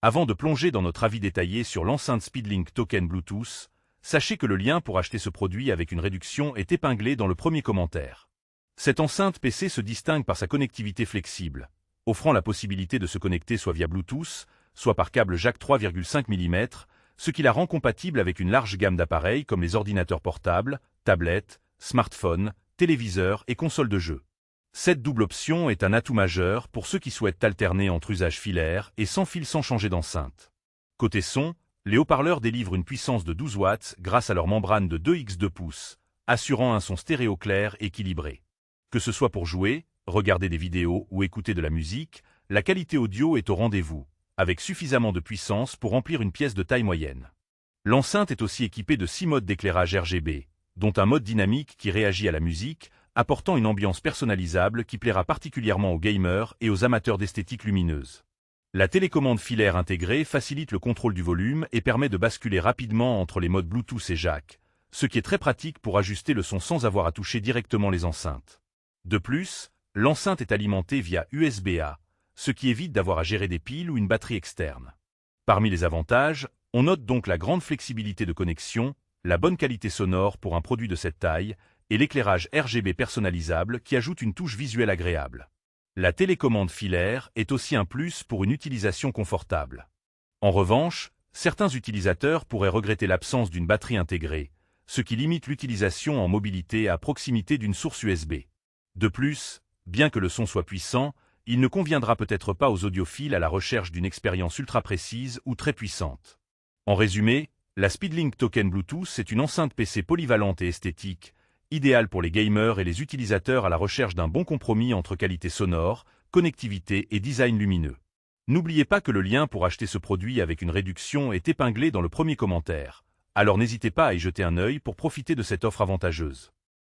Avant de plonger dans notre avis détaillé sur l'enceinte Speedlink Token Bluetooth, sachez que le lien pour acheter ce produit avec une réduction est épinglé dans le premier commentaire. Cette enceinte PC se distingue par sa connectivité flexible, offrant la possibilité de se connecter soit via Bluetooth, soit par câble jack 3,5 mm, ce qui la rend compatible avec une large gamme d'appareils comme les ordinateurs portables, tablettes, smartphones, téléviseurs et consoles de jeux. Cette double option est un atout majeur pour ceux qui souhaitent alterner entre usage filaire et sans fil sans changer d'enceinte. Côté son, les haut-parleurs délivrent une puissance de 12 watts grâce à leur membrane de 2x2 pouces, assurant un son stéréo clair et équilibré. Que ce soit pour jouer, regarder des vidéos ou écouter de la musique, la qualité audio est au rendez-vous, avec suffisamment de puissance pour remplir une pièce de taille moyenne. L'enceinte est aussi équipée de 6 modes d'éclairage RGB, dont un mode dynamique qui réagit à la musique, apportant une ambiance personnalisable qui plaira particulièrement aux gamers et aux amateurs d'esthétique lumineuse. La télécommande filaire intégrée facilite le contrôle du volume et permet de basculer rapidement entre les modes Bluetooth et jack, ce qui est très pratique pour ajuster le son sans avoir à toucher directement les enceintes. De plus, l'enceinte est alimentée via USB-A, ce qui évite d'avoir à gérer des piles ou une batterie externe. Parmi les avantages, on note donc la grande flexibilité de connexion, la bonne qualité sonore pour un produit de cette taille, et l'éclairage RGB personnalisable qui ajoute une touche visuelle agréable. La télécommande filaire est aussi un plus pour une utilisation confortable. En revanche, certains utilisateurs pourraient regretter l'absence d'une batterie intégrée, ce qui limite l'utilisation en mobilité à proximité d'une source USB. De plus, bien que le son soit puissant, il ne conviendra peut-être pas aux audiophiles à la recherche d'une expérience ultra précise ou très puissante. En résumé, la Speedlink Token Bluetooth est une enceinte PC polyvalente et esthétique, idéale pour les gamers et les utilisateurs à la recherche d'un bon compromis entre qualité sonore, connectivité et design lumineux. N'oubliez pas que le lien pour acheter ce produit avec une réduction est épinglé dans le premier commentaire, alors n'hésitez pas à y jeter un œil pour profiter de cette offre avantageuse.